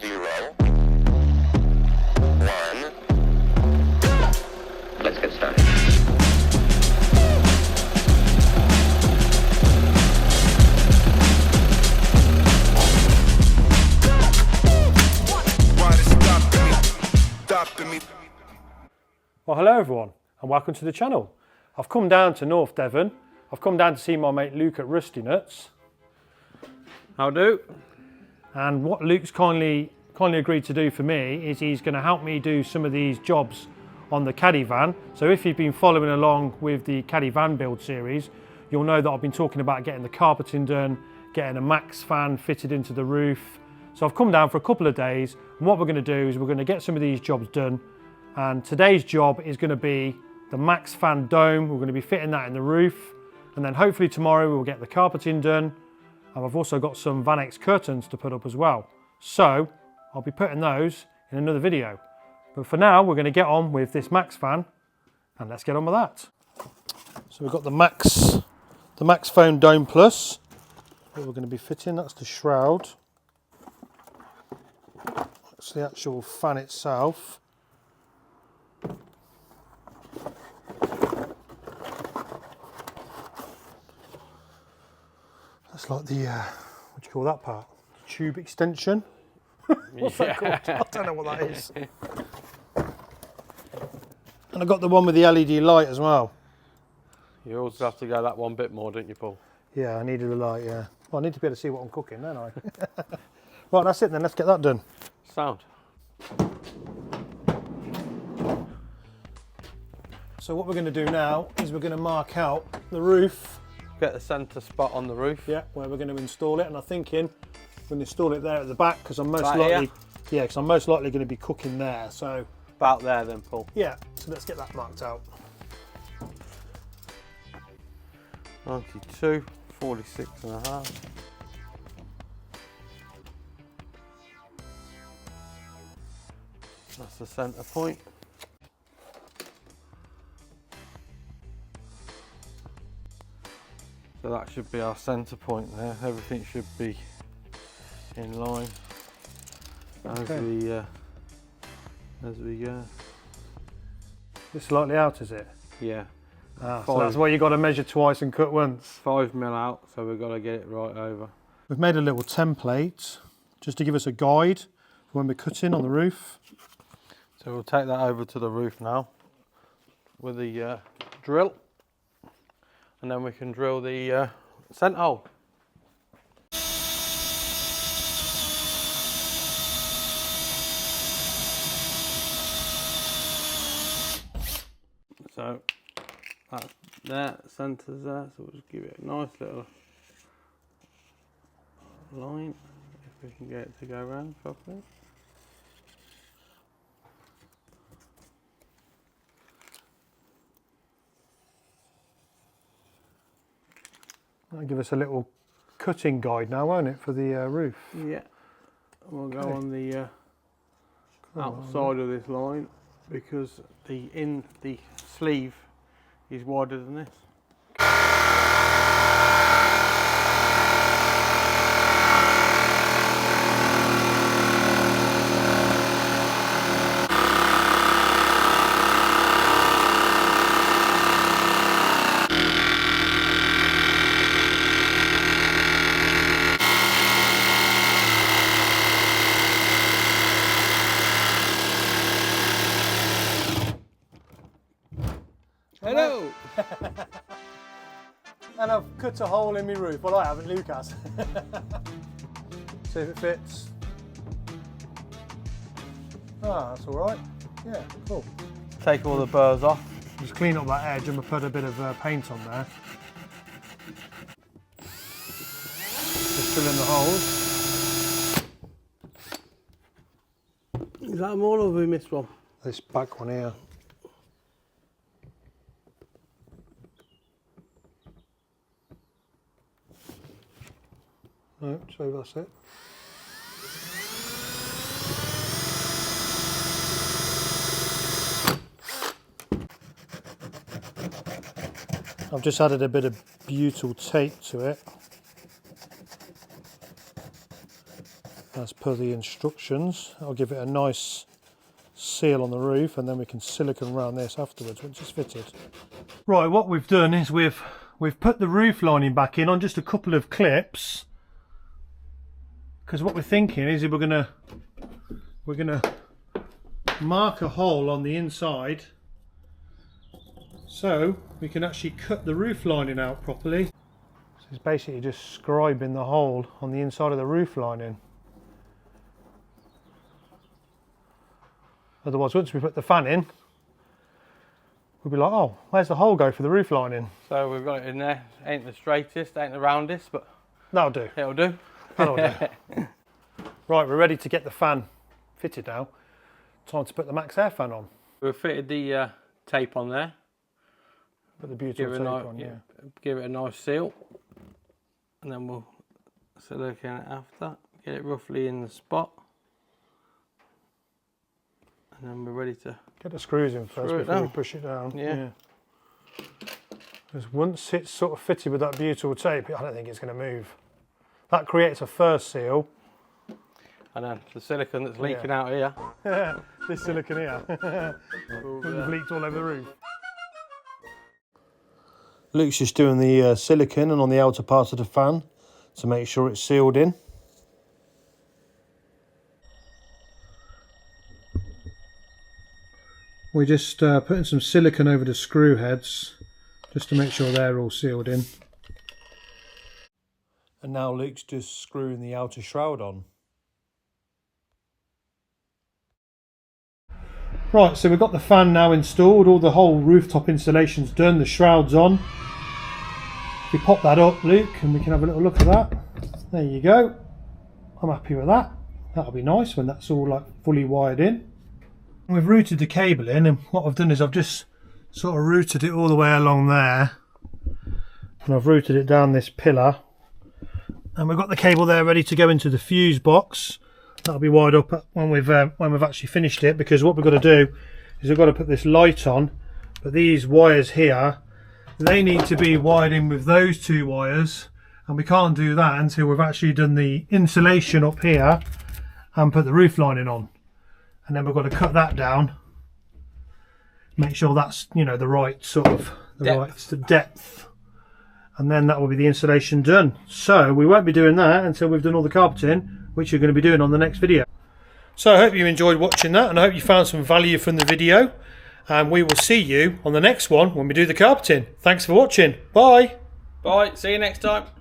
0, 1. Let's get started. Well, hello everyone and welcome to the channel. I've come down to North Devon. I've come down to see my mate Luke at Rusty Nuts. How do? And what Luke's kindly agreed to do for me is he's going to help me do some of these jobs on the Caddy van. So if you've been following along with the Caddy van build series, you'll know that I've been talking about getting the carpeting done, getting a Maxxfan fitted into the roof. So I've come down for a couple of days, and what we're going to do is we're going to get some of these jobs done. And today's job is going to be the Maxxfan dome. We're going to be fitting that in the roof, and then hopefully tomorrow we'll get the carpeting done. And I've also got some Van X curtains to put up as well. So I'll be putting those in another video. But for now, we're going to get on with this Maxxfan, and let's get on with that. So we've got the Maxxfan Dome Plus that we're going to be fitting. That's the shroud. That's the actual fan itself. That's like the, what do you call that part? Tube extension? What's that called? I don't know what that is. And I got the one with the LED light as well. You also have to go that one bit more, don't you, Paul? Yeah, I needed the light, yeah. Well, I need to be able to see what I'm cooking, don't I? Right, that's it then, let's get that done. Sound. So what we're going to do now is we're going to mark out the roof. Get the centre spot on the roof. Yeah, where we're going to install it, and I'm thinking we're going to install it there at the back because I'm most Right likely, here? because I'm most likely going to be cooking there. So About there then, Paul. yeah, so let's get that marked out. 92, 46.5. That's the centre point. So that should be our centre point there. Everything should be in line Okay. as we go. It's slightly out, is it? Yeah. So that's why you got to measure twice and cut once. 5 mil out, so we've got to get it right over. We've made a little template just to give us a guide for when we're cutting on the roof. So we'll take that over to the roof now with the drill, and then we can drill the centre hole. So that's there, centre's there, so we'll just give it a nice little line, if we can get it to go around properly. That'll give us a little cutting guide now, won't it, for the roof? Yeah, we'll go on the outside of this line because the sleeve is wider than this. Hello! And I've cut a hole in my roof. Well, I haven't, Luke has. See if it fits. Ah, that's all right. Yeah, cool. Take all the burrs off. Just clean up that edge and we'll put a bit of paint on there. Just fill in the holes. Is that them all, or have we missed one? This back one here. No, so that's it. I've just added a bit of butyl tape to it. as per the instructions. I'll give it a nice seal on the roof, and then we can silicone around this afterwards once it's fitted. Right, what we've done is we've put the roof lining back in on just a couple of clips, because what we're thinking is we're gonna mark a hole on the inside so we can actually cut the roof lining out properly. So it's basically just scribing the hole on the inside of the roof lining. Otherwise, once we put the fan in, we'll be like, oh, where's the hole go for the roof lining? So we've got it in there. Ain't the straightest, ain't the roundest, but that'll do. It'll do. That'll do. Right, we're ready to get the fan fitted now. Time to put the MaxAir fan on. We've fitted the tape on there. Put the beautiful tape on, yeah. Give it a nice seal. And then we'll silicone it after. Get it roughly in the spot. And then we're ready to get the screws in first before we push it down. Yeah. Because once it's sort of fitted with that beautiful tape, I don't think it's going to move. That creates a first seal. And then the silicone that's leaking out here. This silicone here. Leaked all over the roof. Luke's just doing the silicone and on the outer part of the fan to make sure it's sealed in. We're just putting some silicone over the screw heads just to make sure they're all sealed in. And now Luke's just screwing the outer shroud on. Right, so we've got the fan now installed, all the whole rooftop installation's done, the shroud's on. If we pop that up, Luke, and we can have a little look at that. There you go. I'm happy with that. That'll be nice when that's all like fully wired in. We've routed the cable in, and what I've done is I've just sort of routed it all the way along there, and I've routed it down this pillar, and we've got the cable there ready to go into the fuse box. That'll be wired up when we've actually finished it, because what we've got to do is we've got to put this light on, but these wires here, they need to be wired in with those two wires, and we can't do that until we've actually done the insulation up here and put the roof lining on. And then we've got to cut that down, make sure that's, you know, the right sort of depth, and then that will be the installation done. So we won't be doing that until we've done all the carpeting, which you're going to be doing on the next video. So I hope you enjoyed watching that, and I hope you found some value from the video, and we will see you on the next one when we do the carpeting. Thanks for watching. Bye. Bye. See you next time.